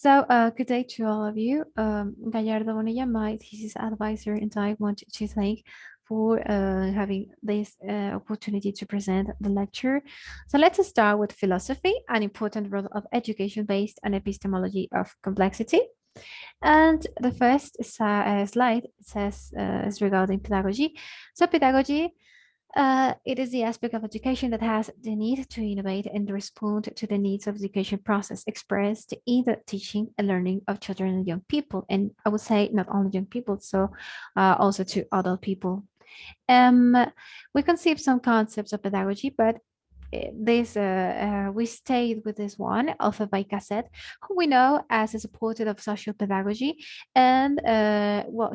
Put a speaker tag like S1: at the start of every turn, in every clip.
S1: Good day to all of you. Gallardo Bonilla, my thesis advisor, and I want to thank for having this opportunity to present the lecture. So let's start with philosophy, an important role of education based on epistemology of complexity. And the first slide says is regarding pedagogy. So pedagogy it is the aspect of education that has the need to innovate and respond to the needs of the education process expressed in the teaching and learning of children and young people. And I would say not only young people, so also to adult people. Um, we conceive some concepts of pedagogy, but we stayed with this one, author by Cassette, who we know as a supporter of social pedagogy. And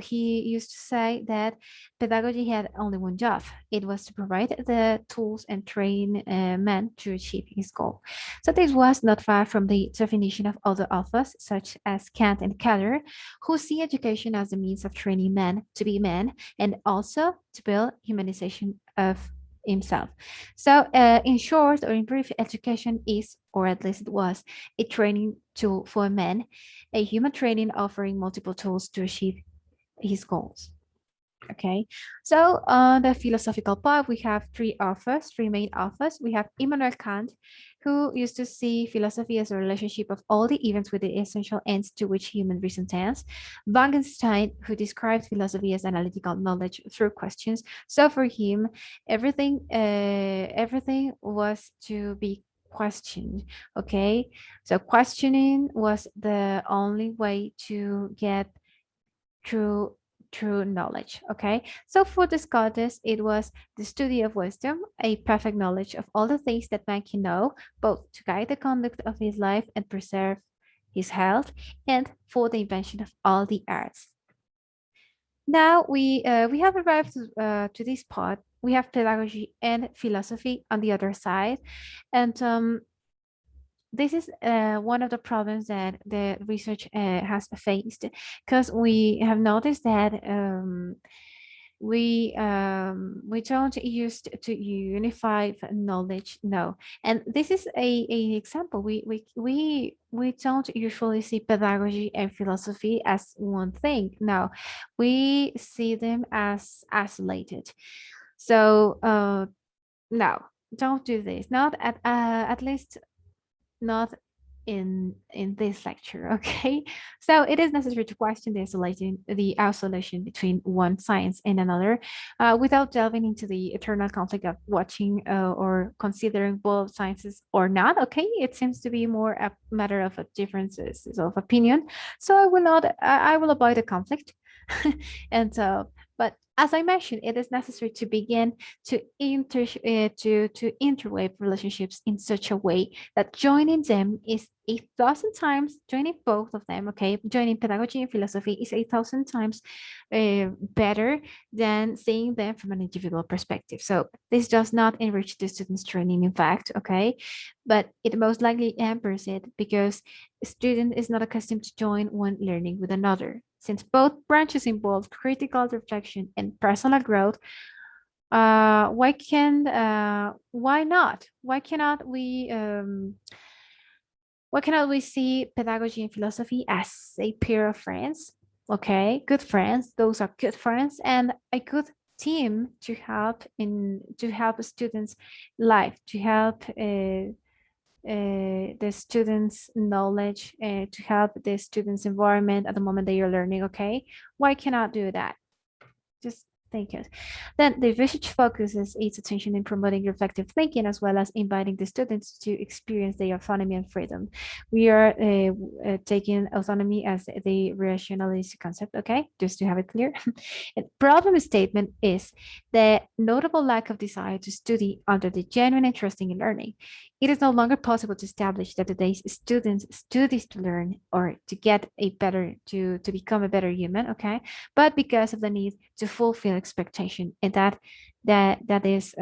S1: he used to say that pedagogy had only one job. It was to provide the tools and train men to achieve his goal. So this was not far from the definition of other authors, such as Kant and Keller, who see education as a means of training men to be men and also to build humanization of himself. In short, or in brief, education is, or at least it was, a training tool for men, a human training offering multiple tools to achieve his goals. Okay, so on the philosophical part, we have three main authors. We have Immanuel Kant, who used to see philosophy as a relationship of all the events with the essential ends to which human reason tends. Wittgenstein, who described philosophy as analytical knowledge through questions. So for him, everything was to be questioned. Okay, so questioning was the only way to get through true knowledge. Okay, so for Descartes, it was the study of wisdom, a perfect knowledge of all the things that man can know, both to guide the conduct of his life and preserve his health, and for the invention of all the arts. Now we have arrived to this part. We have pedagogy and philosophy on the other side, and this is one of the problems that the research has faced, because we have noticed that we don't use to unify knowledge. No, and this is a example. We don't usually see pedagogy and philosophy as one thing. No, we see them as isolated. So no, don't do this. Not at least not in this lecture. Okay, so it is necessary to question the isolation between one science and another, without delving into the eternal conflict of watching or considering both sciences or not. Okay, it seems to be more a matter of differences of opinion, so I will not I will avoid the conflict. And but as I mentioned, it is necessary to begin to interweave relationships in such a way that joining them is 1,000 times, joining both of them, okay, joining pedagogy and philosophy is 1,000 times better than seeing them from an individual perspective. So this does not enrich the student's training, in fact, okay, but it most likely hampers it because a student is not accustomed to join one learning with another. Since both branches involve critical reflection and personal growth, why not? Why cannot we see pedagogy and philosophy as a pair of friends? Okay, good friends. Those are good friends and a good team to help students' life, to help the students' knowledge, to help the students' environment at the moment they are learning. Okay, why cannot do that? Just think it. Then the research focuses its attention in promoting reflective thinking as well as inviting the students to experience their autonomy and freedom. We are taking autonomy as the rationalist concept, okay? Just to have it clear. And problem statement is the notable lack of desire to study under the genuine interest in learning. It is no longer possible to establish that today's students studies to learn or to get a better, to become a better human, okay? But because of the need to fulfill expectation, and that is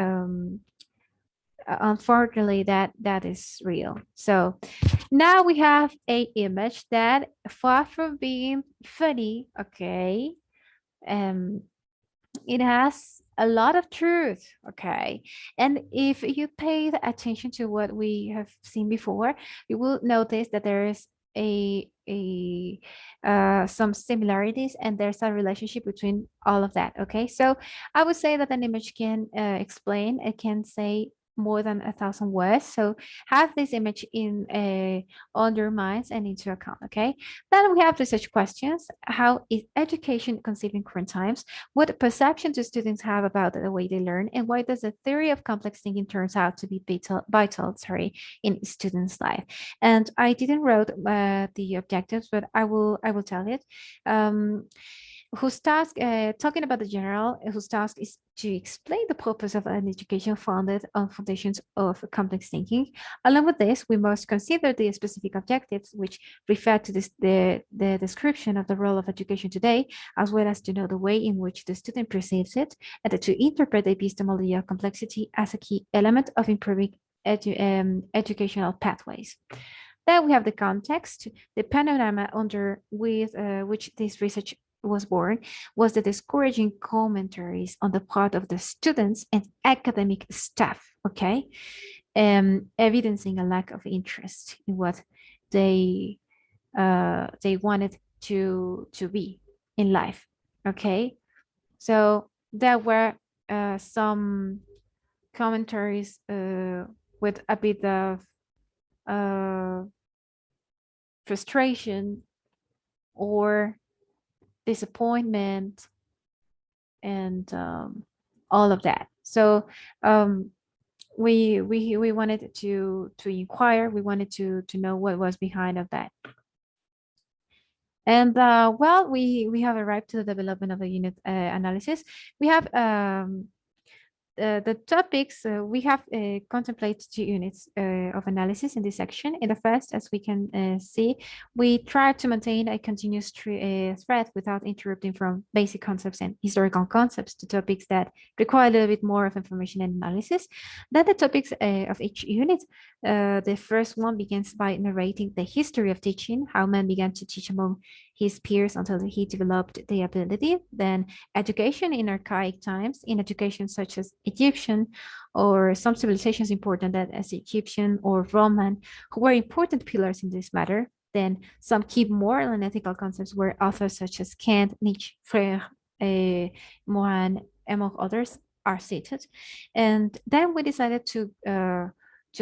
S1: unfortunately that is real. So now we have a image that, far from being funny, okay, um it has a lot of truth, okay, and if you pay attention to what we have seen before, you will notice that there is some similarities, and there's a relationship between all of that. Okay, so I would say that an image can explain, it can say more than 1,000 words. So have this image in on your minds and into account. Okay, then we have research questions. How is education conceived in current times? What perception do students have about the way they learn, and why does the theory of complex thinking turns out to be vital, in students' life? And I didn't wrote the objectives, but I will tell it. Um, whose task, talking about the general, whose task is to explain the purpose of an education founded on foundations of complex thinking. Along with this, we must consider the specific objectives, which refer to the description of the role of education today, as well as to know the way in which the student perceives it, and to interpret the epistemology of complexity as a key element of improving educational pathways. Then we have the context. The panorama under with which this research was born was the discouraging commentaries on the part of the students and academic staff, okay? Evidencing a lack of interest in what they wanted to be in life, okay? So there were some commentaries with a bit of uh, frustration or disappointment and all of that. So um, we wanted to inquire. We wanted to know what was behind of that. And well, we have arrived to the development of the unit analysis. We have the topics, we have contemplated 2 units of analysis in this section. In the first, as we can see, we try to maintain a continuous thread without interrupting from basic concepts and historical concepts to topics that require a little bit more of information and analysis. Then the topics of each unit. The first one begins by narrating the history of teaching, how man began to teach among his peers until he developed the ability. Then education in archaic times, in education such as Egyptian or some civilizations important that as Egyptian or Roman, who were important pillars in this matter. Then some key moral and ethical concepts were authors such as Kant, Nietzsche, Freire, Morin, among others are cited. And then we decided to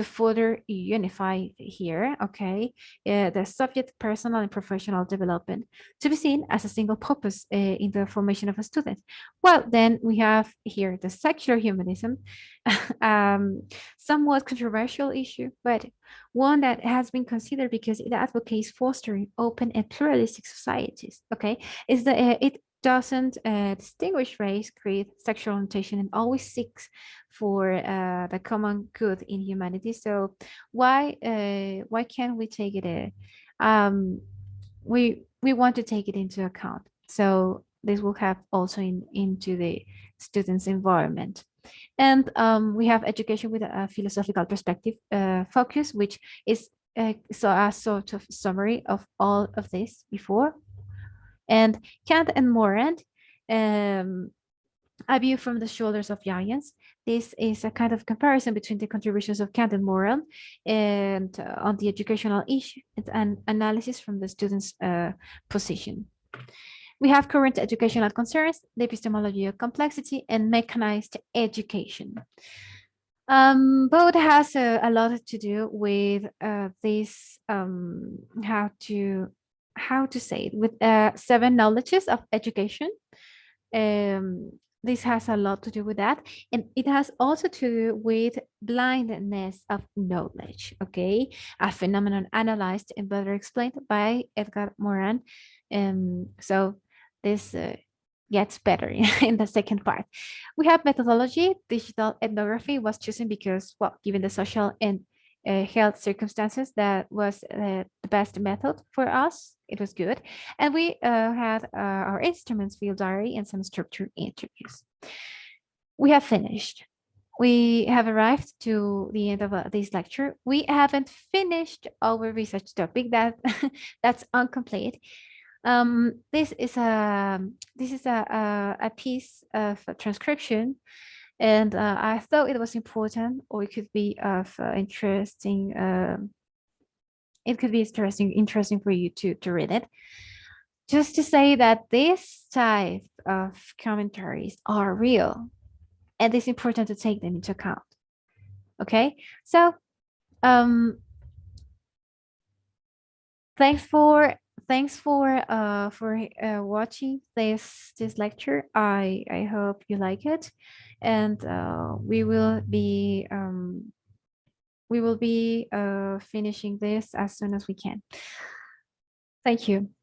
S1: further unify here, okay, the subject, personal and professional development to be seen as a single purpose in the formation of a student. Well, then we have here the secular humanism, um, somewhat controversial issue, but one that has been considered because it advocates fostering open and pluralistic societies, okay, is that it doesn't distinguish race, creed, sexual orientation, and always seeks for the common good in humanity. So why can't we take it? We want to take it into account. So this will have also into the students' environment. And we have education with a philosophical perspective focus, which is so a sort of summary of all of this before. And Kant and Morand, um, a view from the shoulders of giants. This is a kind of comparison between the contributions of Kant and Morand and on the educational issue. It's an analysis from the student's position. We have current educational concerns, the epistemology of complexity, and mechanized education. Both has a lot to do with this how to say it with 7 knowledges of education. Um, this has a lot to do with that, and it has also to do with blindness of knowledge. Okay, a phenomenon analyzed and better explained by Edgar Morin. So this gets better in the second part. We have methodology. Digital ethnography was chosen because, well, given the social and health circumstances, that was the best method for us. It was good. And we had our instruments, field diary, and some structured interviews. We have finished. We have arrived to the end of this lecture. We haven't finished our research topic. That's incomplete. This is a piece of transcription, and I thought it was important, or it could be of interesting it could be interesting for you to read it. Just to say that this type of commentaries are real, and it's important to take them into account. Okay, so um, thanks for watching this lecture. I hope you like it, and we will be finishing this as soon as we can. Thank you.